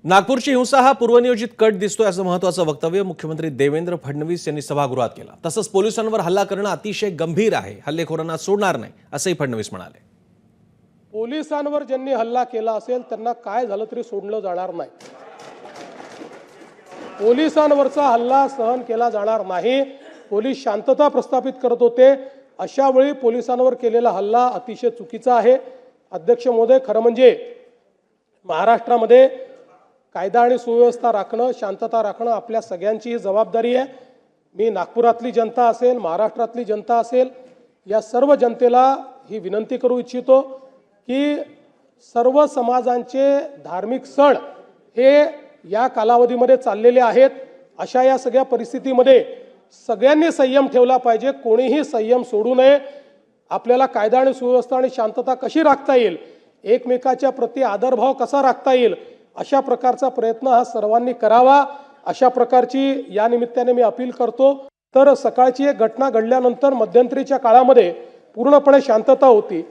नागपूरची हिंसा हा पूर्वनियोजित कट दिसतोय असं महत्त्वाचं वक्तव्य मुख्यमंत्री देवेंद्र फडणवीस यांनी सभागृहात केलं। तसंच पोलिसांवर हल्ला करणं अतिशय गंभीर आहे, हल्लेखोरांना सोडणार नाही असंही फडणवीस म्हणाले। पोलिसांवर ज्यांनी हल्ला केला असेल त्यांना काय झालं तरी सोडलं जाणार नाही। पोलिसांवरचा हल्ला सहन केला जाणार नाही। पोलीस शांतता प्रस्थापित करत होते, अशा वेळी पोलिसांवर केलेला हल्ला अतिशय चुकीचा आहे। अध्यक्ष महोदय, खरं म्हणजे महाराष्ट्रामध्ये कायदा आणि सुव्यवस्था राखणं, शांतता राखणं आपल्या सगळ्यांची जबाबदारी आहे। मी नागपुरातली जनता असेल, महाराष्ट्रातली जनता असेल, या सर्व जनतेला ही विनंती करू इच्छितो की सर्व समाजांचे धार्मिक सण हे या कालावधीमध्ये चाललेले आहेत। अशा या सगळ्या परिस्थितीमध्ये सगळ्यांनी संयम ठेवला पाहिजे, कोणीही संयम सोडू नये। आपल्याला कायदा आणि सुव्यवस्था आणि शांतता कशी राखता येईल, एकमेकाच्या प्रति आदरभाव कसा राखता येईल, अशा प्रकारचा प्रयत्न हा सर्वांनी करावा, अशा प्रकारची या निमित्ताने मी अपील करतो। तर सकाळची एक घटना घडल्यानंतर मध्यंतरीच्या काळामध्ये पूर्णपणे शांतता होती,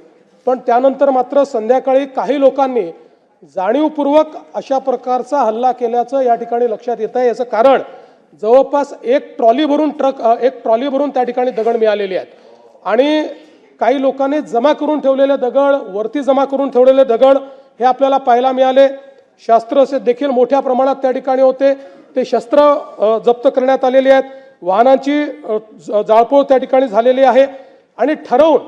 पण त्यानंतर मात्र संध्याकाळी काही लोकांनी जाणीवपूर्वक अशा प्रकारचा हल्ला केल्याचं या ठिकाणी लक्षात येत आहे। याचं कारण जवळपास एक ट्रॉली भरून त्या ठिकाणी दगड मिळालेले आहेत आणि काही लोकांनी जमा करून ठेवलेले दगड, वरती जमा करून ठेवलेले दगड हे आपल्याला पाहायला मिळाले। शस्त्र देखील मोठ्या प्रमाणात त्या ठिकाणी होते, ते शस्त्र जप्त करण्यात आलेले आहेत। वाहनांची जाळपोळ त्या ठिकाणी झालेली आहे आणि ठरवून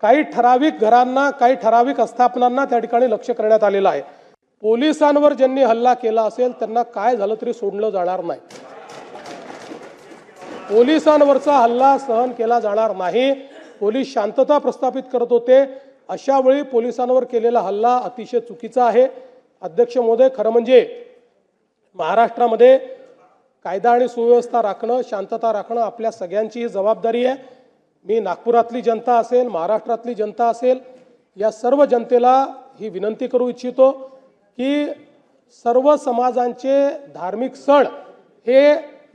काही ठराविक घरांना, काही ठराविक आस्थापनांना त्या ठिकाणी लक्ष्य करण्यात आलेलं आहे। पोलिसांवर ज्यांनी हल्ला केला असेल त्यांना काय झालं तरी सोडलं जाणार नाही। पोलिसांवरचा हल्ला सहन केला जाणार नाही। पोलीस शांतता प्रस्थापित करत होते, अशा वेळी पोलिसांवर केलेला हल्ला अतिशय चुकीचा आहे। अध्यक्ष महोदय, खरं म्हणजे महाराष्ट्रामध्ये कायदा आणि सुव्यवस्था राखणं, शांतता राखणं आपल्या सगळ्यांची जबाबदारी आहे। मी नागपुरातली जनता असेल, महाराष्ट्रातली जनता असेल, या सर्व जनतेला ही विनंती करू इच्छितो की सर्व समाजांचे धार्मिक सण हे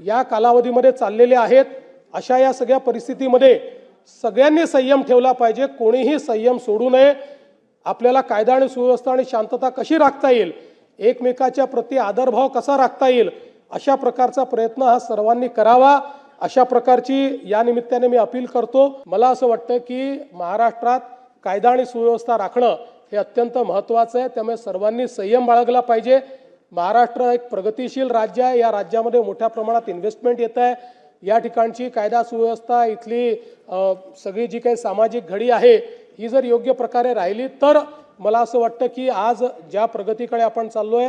या कालावधीमध्ये चाललेले आहेत। अशा या सगळ्या परिस्थितीमध्ये सगळ्यांनी संयम ठेवला पाहिजे, कोणीही संयम सोडू नये। आपल्याला कायदा आणि सुव्यवस्था आणि शांतता कशी राखता येईल, एकमेकाच्या प्रति आदरभाव कसा राखता येईल, अशा प्रकारचा प्रयत्न हा सर्वांनी करावा, अशा प्रकारची या निमित्ताने मी अपील करतो। मला असं वाटतं की महाराष्ट्रात कायदा आणि सुव्यवस्था राखणं हे अत्यंत महत्त्वाचं आहे, त्यामुळे सर्वांनी संयम बाळगला पाहिजे। महाराष्ट्र एक प्रगतिशील राज्य आहे, या राज्यामध्ये मोठ्या प्रमाणात इन्व्हेस्टमेंट येत आहे। या ठिकाणची कायदा सुव्यवस्था, इथली सगळी जी काही सामाजिक घडी आहे ही जर योग्य प्रकारे राहिली तर मला असं वाटतं की आज ज्या प्रगतीकडे आपण चाललोय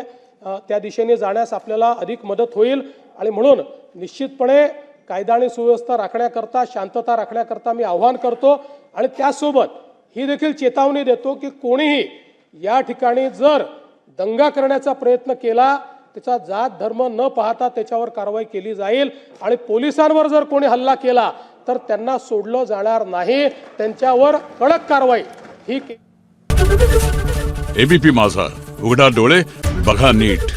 त्या दिशेने जाण्यास आपल्याला अधिक मदत होईल। आणि म्हणून निश्चितपणे कायदा आणि सुव्यवस्था राखण्याकरता, शांतता राखण्याकरता मी आवाहन करतो आणि त्यासोबत ही देखील चेतावणी देतो की कोणीही या ठिकाणी जर दंगा करण्याचा प्रयत्न केला, त्याचा जात धर्म न पाहता त्याच्यावर कारवाई केली जाईल आणि पोलिसांवर जर कोणी हल्ला केला तर त्यांना सोडलं जाणार नाही, त्यांच्यावर कडक कारवाई ही। एबीपी माझा, उघडा डोळे बघा नीट।